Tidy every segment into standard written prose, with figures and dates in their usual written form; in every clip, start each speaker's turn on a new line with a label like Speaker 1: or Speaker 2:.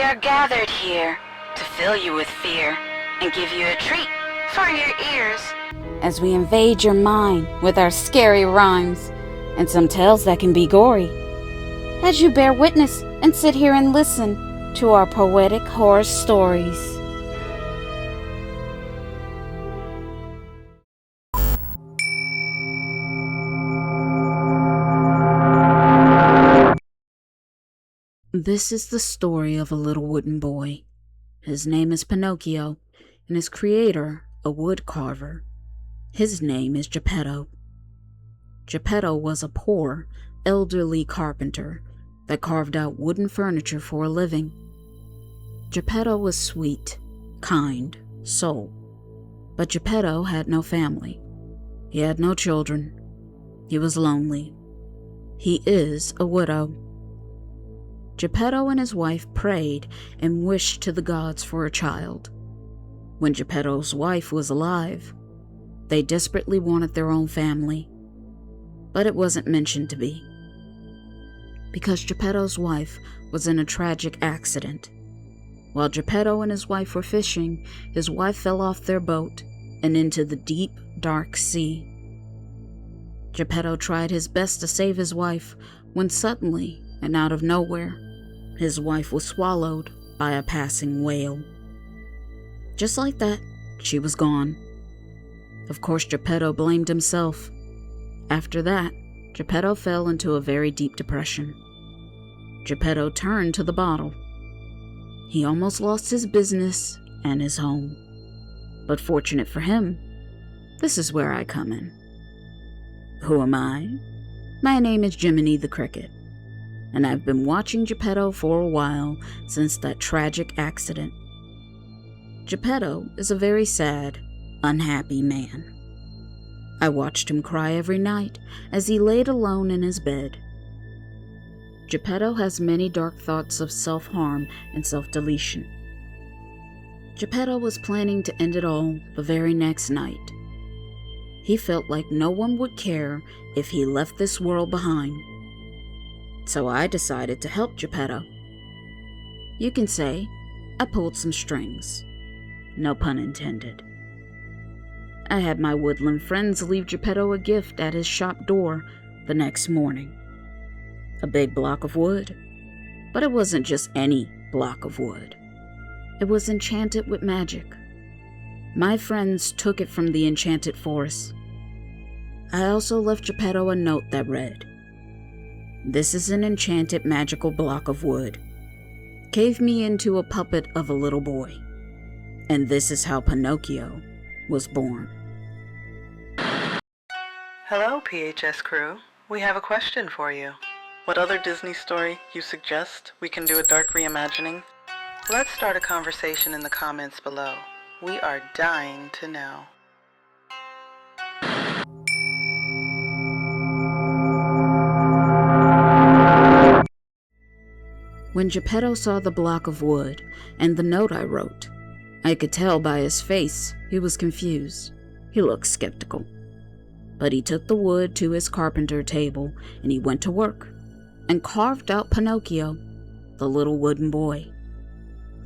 Speaker 1: are gathered here to fill you with fear and give you a treat for your ears, as we invade your mind with our scary rhymes and some tales that can be gory, as you bear witness and sit here and listen to our poetic horror stories. This is the story of a little wooden boy. His name is Pinocchio, and his creator, a wood carver. His name is Geppetto. Geppetto was a poor, elderly carpenter that carved out wooden furniture for a living. Geppetto was sweet, kind soul, but Geppetto had no family. He had no children. He was lonely. He is a widow. Geppetto and his wife prayed and wished to the gods for a child. When Geppetto's wife was alive, they desperately wanted their own family, but it wasn't mentioned to be. Because Geppetto's wife was in a tragic accident. While Geppetto and his wife were fishing, his wife fell off their boat and into the deep, dark sea. Geppetto tried his best to save his wife when suddenly, and out of nowhere, his wife was swallowed by a passing whale. Just like that, she was gone. Of course, Geppetto blamed himself. After that, Geppetto fell into a very deep depression. Geppetto turned to the bottle. He almost lost his business and his home. But fortunate for him, this is where I come in. Who am I? My name is Jiminy the Cricket, and I've been watching Geppetto for a while since that tragic accident. Geppetto is a very sad, unhappy man. I watched him cry every night as he laid alone in his bed. Geppetto has many dark thoughts of self-harm and self-deletion. Geppetto was planning to end it all the very next night. He felt like no one would care if he left this world behind. So I decided to help Geppetto. You can say I pulled some strings. No pun intended. I had my woodland friends leave Geppetto a gift at his shop door the next morning. A big block of wood. But it wasn't just any block of wood. It was enchanted with magic. My friends took it from the enchanted forest. I also left Geppetto a note that read, "This is an enchanted magical block of wood. Cave me into a puppet of a little boy. And this is how Pinocchio was born."
Speaker 2: Hello, P.H.S. crew. We have a question for you. What other Disney story you suggest we can do a dark reimagining? Let's start a conversation in the comments below. We are dying to know.
Speaker 1: When Geppetto saw the block of wood and the note I wrote, I could tell by his face he was confused. He looked skeptical. But he took the wood to his carpenter table and he went to work and carved out Pinocchio, the little wooden boy.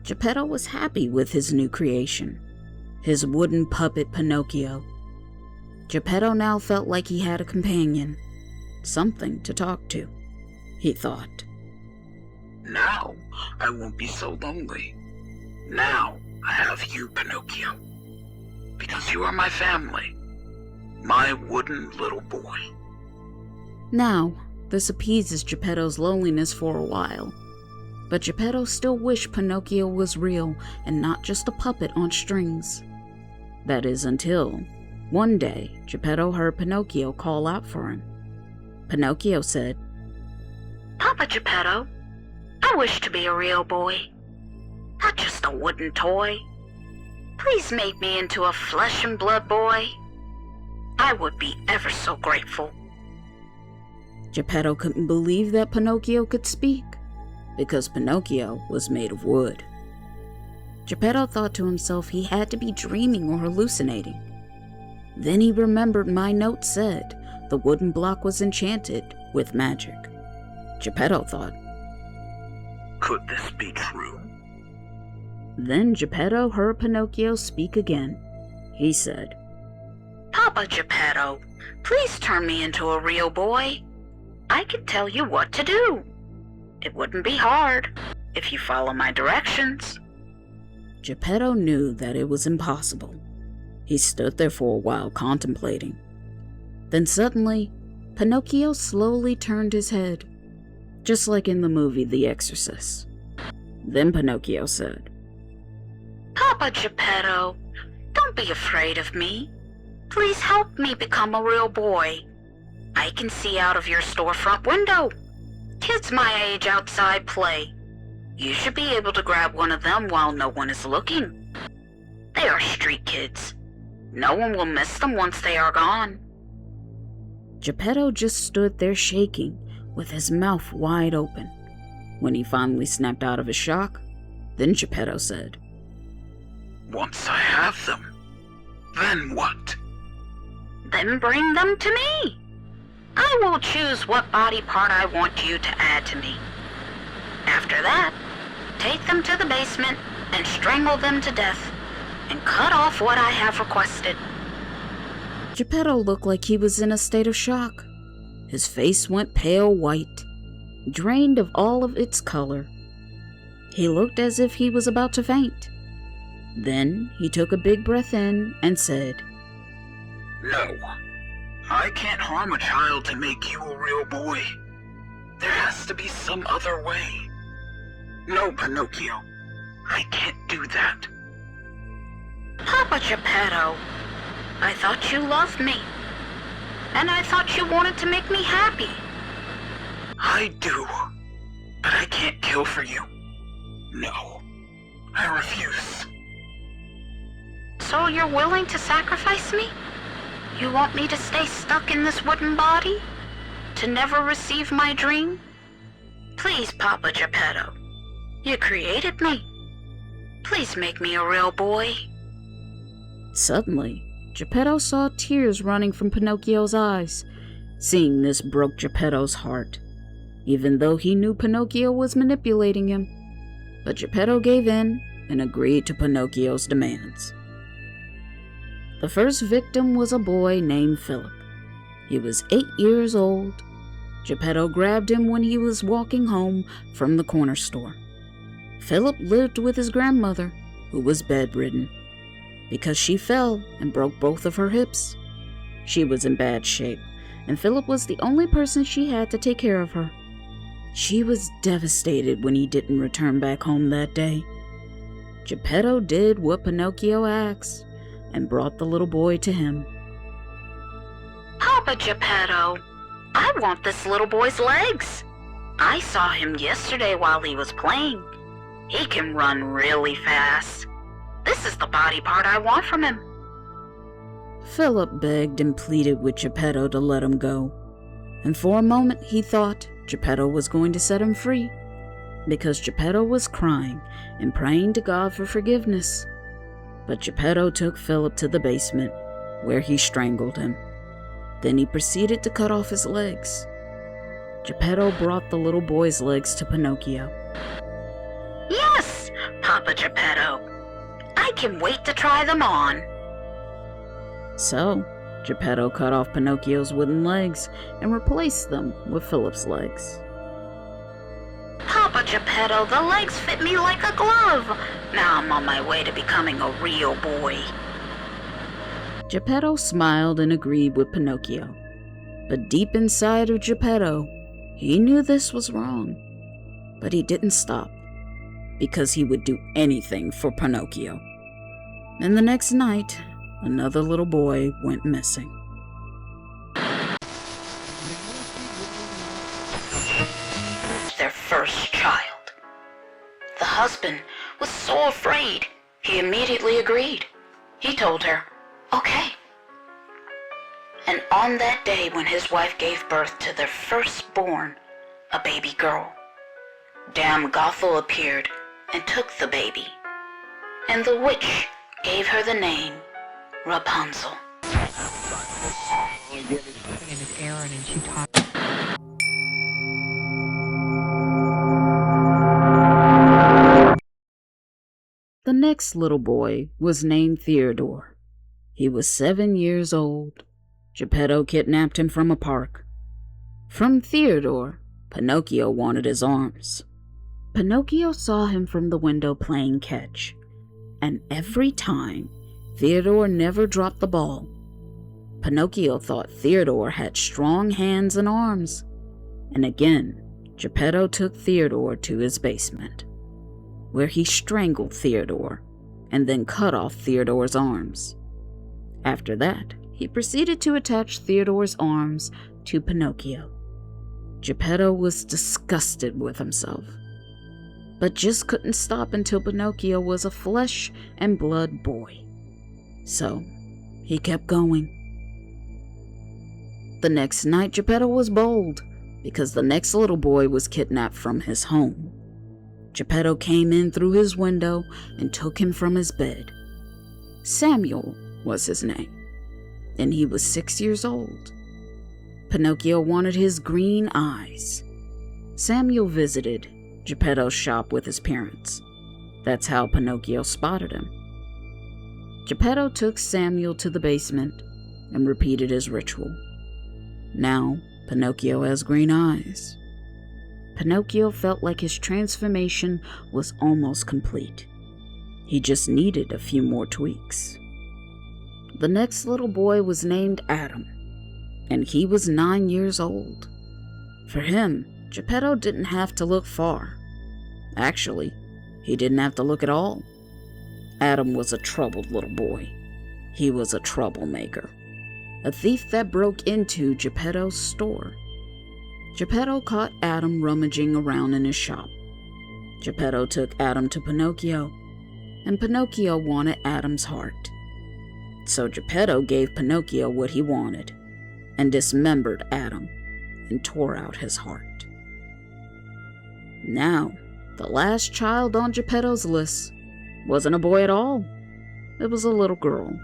Speaker 1: Geppetto was happy with his new creation, his wooden puppet Pinocchio. Geppetto now felt like he had a companion, something to talk to, he thought.
Speaker 3: Now I won't be so lonely. Now I have you, Pinocchio. Because you are my family. My wooden little boy.
Speaker 1: Now, this appeases Geppetto's loneliness for a while. But Geppetto still wished Pinocchio was real and not just a puppet on strings. That is until, one day, Geppetto heard Pinocchio call out for him. Pinocchio said,
Speaker 4: "Papa Geppetto, I wish to be a real boy, not just a wooden toy. Please make me into a flesh and blood boy. I would be ever so grateful."
Speaker 1: Geppetto couldn't believe that Pinocchio could speak, because Pinocchio was made of wood. Geppetto thought to himself he had to be dreaming or hallucinating. Then he remembered my note said the wooden block was enchanted with magic. Geppetto thought,
Speaker 3: Could this be true?
Speaker 1: Then Geppetto heard Pinocchio speak again. He said,
Speaker 4: Papa Geppetto, please turn me into a real boy. I can tell you what to do. It wouldn't be hard if you follow my directions.
Speaker 1: Geppetto knew that it was impossible. He stood there for a while contemplating. Then suddenly, Pinocchio slowly turned his head, just like in the movie The Exorcist. Then Pinocchio said,
Speaker 4: Papa Geppetto, don't be afraid of me. Please help me become a real boy. I can see out of your storefront window. Kids my age outside play. You should be able to grab one of them while no one is looking. They are street kids. No one will miss them once they are gone.
Speaker 1: Geppetto just stood there shaking, with his mouth wide open. When he finally snapped out of his shock, then Geppetto said,
Speaker 3: Once I have them, then what?
Speaker 4: Then bring them to me. I will choose what body part I want you to add to me. After that, take them to the basement and strangle them to death, and cut off what I have requested.
Speaker 1: Geppetto looked like he was in a state of shock. His face went pale white, drained of all of its color. He looked as if he was about to faint. Then he took a big breath in and said,
Speaker 3: No, I can't harm a child to make you a real boy. There has to be some other way. No, Pinocchio, I can't do that.
Speaker 4: Papa Geppetto, I thought you loved me, and I thought you wanted to make me happy.
Speaker 3: I do, but I can't kill for you. No, I refuse.
Speaker 4: So you're willing to sacrifice me? You want me to stay stuck in this wooden body? To never receive my dream? Please, Papa Geppetto. You created me. Please make me a real boy.
Speaker 1: Suddenly, Geppetto saw tears running from Pinocchio's eyes. Seeing this broke Geppetto's heart, even though he knew Pinocchio was manipulating him. But Geppetto gave in and agreed to Pinocchio's demands. The first victim was a boy named Philip. He was 8 years old. Geppetto grabbed him when he was walking home from the corner store. Philip lived with his grandmother, who was bedridden, because she fell and broke both of her hips. She was in bad shape, and Philip was the only person she had to take care of her. She was devastated when he didn't return back home that day. Geppetto did what Pinocchio asked and brought the little boy to him.
Speaker 4: Papa Geppetto, I want this little boy's legs. I saw him yesterday while he was playing. He can run really fast. This is the body part I want from him.
Speaker 1: Philip begged and pleaded with Geppetto to let him go, and for a moment he thought Geppetto was going to set him free, because Geppetto was crying and praying to God for forgiveness. But Geppetto took Philip to the basement, where he strangled him. Then he proceeded to cut off his legs. Geppetto brought the little boy's legs to Pinocchio.
Speaker 4: Yes, Papa Geppetto. I can wait to try them on.
Speaker 1: So, Geppetto cut off Pinocchio's wooden legs and replaced them with Philip's legs.
Speaker 4: Papa Geppetto, the legs fit me like a glove. Now I'm on my way to becoming a real boy.
Speaker 1: Geppetto smiled and agreed with Pinocchio. But deep inside of Geppetto, he knew this was wrong. But he didn't stop, because he would do anything for Pinocchio. And the next night, another little boy went missing.
Speaker 4: Their first child. The husband was so afraid, he immediately agreed. He told her, okay. And on that day when his wife gave birth to their firstborn, a baby girl, Dame Gothel appeared and took the baby. And the witch gave her the name Rapunzel.
Speaker 1: The next little boy was named Theodore. He was 7 years old. Geppetto kidnapped him from a park. From Theodore, Pinocchio wanted his arms. Pinocchio saw him from the window playing catch, and every time, Theodore never dropped the ball. Pinocchio thought Theodore had strong hands and arms, and again, Geppetto took Theodore to his basement, where he strangled Theodore and then cut off Theodore's arms. After that, he proceeded to attach Theodore's arms to Pinocchio. Geppetto was disgusted with himself, but just couldn't stop until Pinocchio was a flesh and blood boy. So, he kept going. The next night, Geppetto was bold, because the next little boy was kidnapped from his home. Geppetto came in through his window and took him from his bed. Samuel was his name, and he was 6 years old. Pinocchio wanted his green eyes. Samuel visited Geppetto's shop with his parents. That's how Pinocchio spotted him. Geppetto took Samuel to the basement and repeated his ritual. Now, Pinocchio has green eyes. Pinocchio felt like his transformation was almost complete. He just needed a few more tweaks. The next little boy was named Adam, and he was 9 years old. For him, Geppetto didn't have to look far. Actually, he didn't have to look at all. Adam was a troubled little boy. He was a troublemaker, a thief that broke into Geppetto's store. Geppetto caught Adam rummaging around in his shop. Geppetto took Adam to Pinocchio, and Pinocchio wanted Adam's heart. So Geppetto gave Pinocchio what he wanted, and dismembered Adam and tore out his heart. Now, the last child on Geppetto's list wasn't a boy at all. It was a little girl.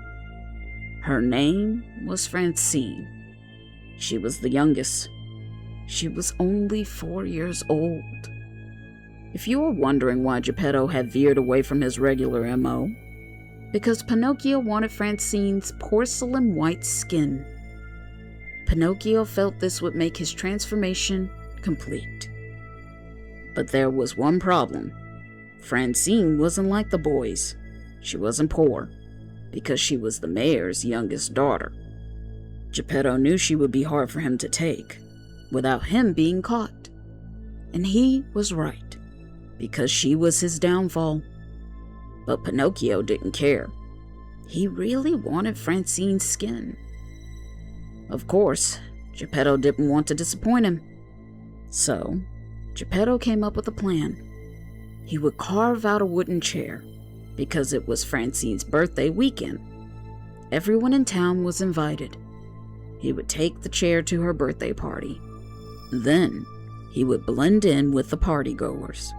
Speaker 1: Her name was Francine. She was the youngest. She was only 4 years old. If you were wondering why Geppetto had veered away from his regular MO, because Pinocchio wanted Francine's porcelain white skin. Pinocchio felt this would make his transformation complete. But there was one problem. Francine wasn't like the boys. She wasn't poor, because she was the mayor's youngest daughter. Geppetto knew she would be hard for him to take, without him being caught. And he was right, because she was his downfall. But Pinocchio didn't care. He really wanted Francine's skin. Of course, Geppetto didn't want to disappoint him. So, Geppetto came up with a plan. He would carve out a wooden chair, because it was Francine's birthday weekend. Everyone in town was invited. He would take the chair to her birthday party. Then, he would blend in with the partygoers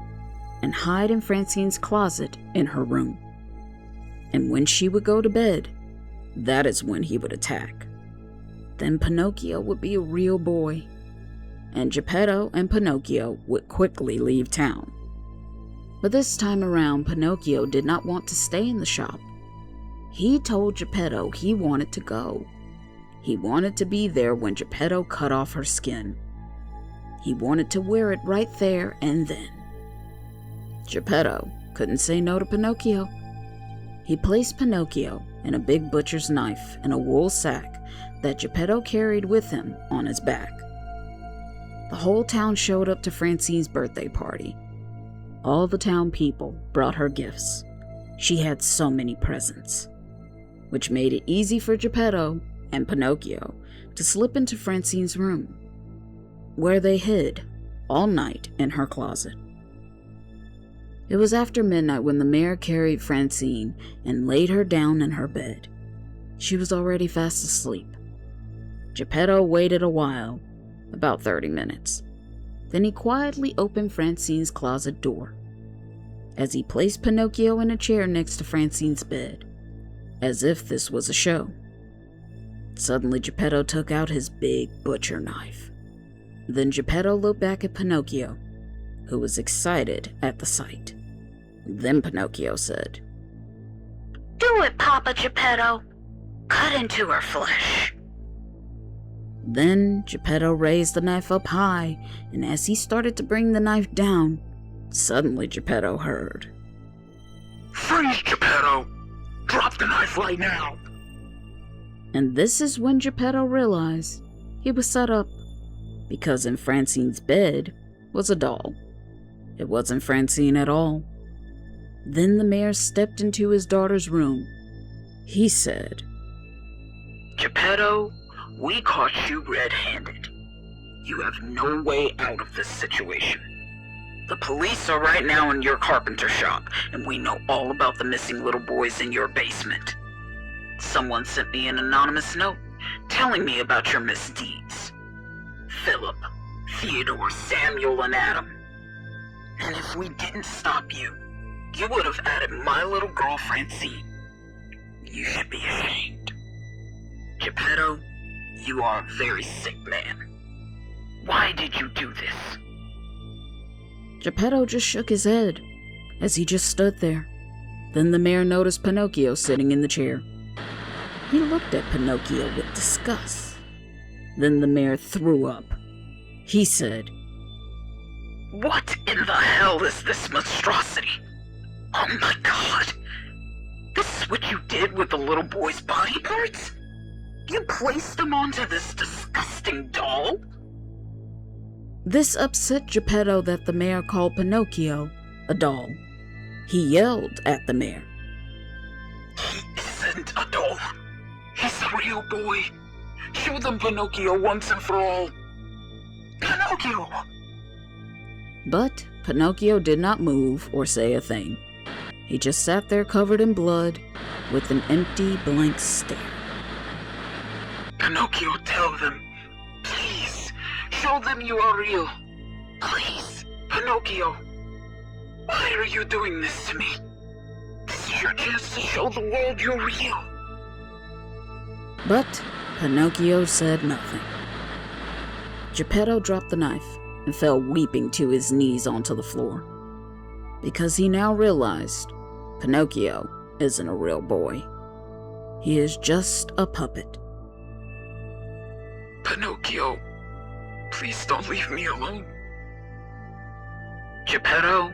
Speaker 1: and hide in Francine's closet in her room. And when she would go to bed, that is when he would attack. Then Pinocchio would be a real boy, and Geppetto and Pinocchio would quickly leave town. But this time around, Pinocchio did not want to stay in the shop. He told Geppetto he wanted to go. He wanted to be there when Geppetto cut off her skin. He wanted to wear it right there and then. Geppetto couldn't say no to Pinocchio. He placed Pinocchio in a big butcher's knife in a wool sack that Geppetto carried with him on his back. The whole town showed up to Francine's birthday party. All the town people brought her gifts. She had so many presents, which made it easy for Geppetto and Pinocchio to slip into Francine's room, where they hid all night in her closet. It was after midnight when the mayor carried Francine and laid her down in her bed. She was already fast asleep. Geppetto waited a while, about 30 minutes. Then he quietly opened Francine's closet door. As he placed Pinocchio in a chair next to Francine's bed, as if this was a show. Suddenly Geppetto took out his big butcher knife. Then Geppetto looked back at Pinocchio, who was excited at the sight. Then Pinocchio said,
Speaker 4: Do it, Papa Geppetto. Cut into her flesh.
Speaker 1: Then Geppetto raised the knife up high, and as he started to bring the knife down, suddenly Geppetto heard,
Speaker 3: Freeze, Geppetto! Drop the knife right now!
Speaker 1: And this is when Geppetto realized he was set up, because in Francine's bed was a doll. It wasn't Francine at all. Then the mayor stepped into his daughter's room. He said,
Speaker 3: Geppetto, we caught you red-handed. You have no way out of this situation. The police are right now in your carpenter shop, and we know all about the missing little boys in your basement. Someone sent me an anonymous note telling me about your misdeeds. Philip, Theodore, Samuel, and Adam. And if we didn't stop you, you would have added my little girl Francine. You should be ashamed. Geppetto, you are a very sick man. Why did you do this?
Speaker 1: Geppetto just shook his head as he just stood there. Then the mayor noticed Pinocchio sitting in the chair. He looked at Pinocchio with disgust. Then the mayor threw up. He said,
Speaker 3: What in the hell is this monstrosity? Oh my God! This is what you did with the little boy's body parts? You placed them onto this disgusting doll?
Speaker 1: This upset Geppetto that the mayor called Pinocchio a doll. He yelled at the mayor.
Speaker 3: He isn't a doll. He's a real boy. Show them Pinocchio once and for all. Pinocchio!
Speaker 1: But Pinocchio did not move or say a thing. He just sat there covered in blood with an empty, blank stare.
Speaker 3: Pinocchio, tell them. Please, show them you are real. Please, Pinocchio. Why are you doing this to me? This is your chance to show the world you're real.
Speaker 1: But Pinocchio said nothing. Geppetto dropped the knife and fell weeping to his knees onto the floor, because he now realized Pinocchio isn't a real boy. He is just a puppet.
Speaker 3: Pinocchio, please don't leave me alone. Geppetto,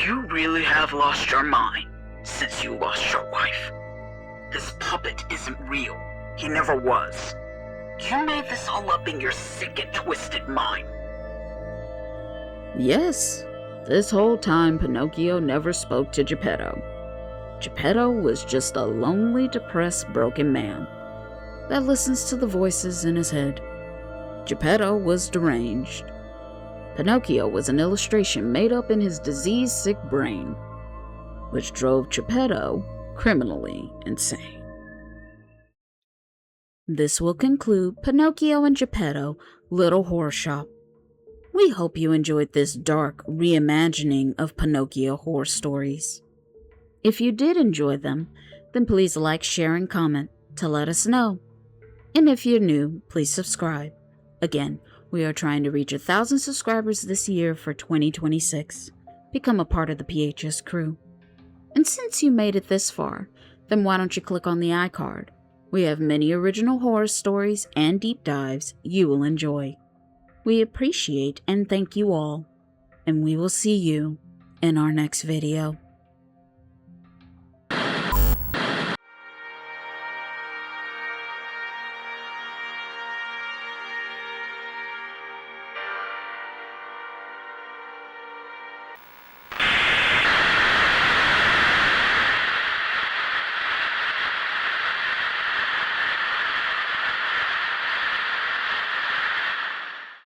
Speaker 3: you really have lost your mind since you lost your wife. This puppet isn't real. He never was. You made this all up in your sick and twisted mind.
Speaker 1: Yes, this whole time Pinocchio never spoke to Geppetto. Geppetto was just a lonely, depressed, broken man that listens to the voices in his head. Geppetto was deranged. Pinocchio was an illustration made up in his disease-sick brain, which drove Geppetto criminally insane. This will conclude Pinocchio and Geppetto, Little Horror Shop. We hope you enjoyed this dark reimagining of Pinocchio horror stories. If you did enjoy them, then please like, share, and comment to let us know. And if you're new, please subscribe. Again, we are trying to reach 1,000 subscribers this year for 2026. Become a part of the P.H.S crew. And since you made it this far, then why don't you click on the iCard? We have many original horror stories and deep dives you will enjoy. We appreciate and thank you all, and we will see you in our next video.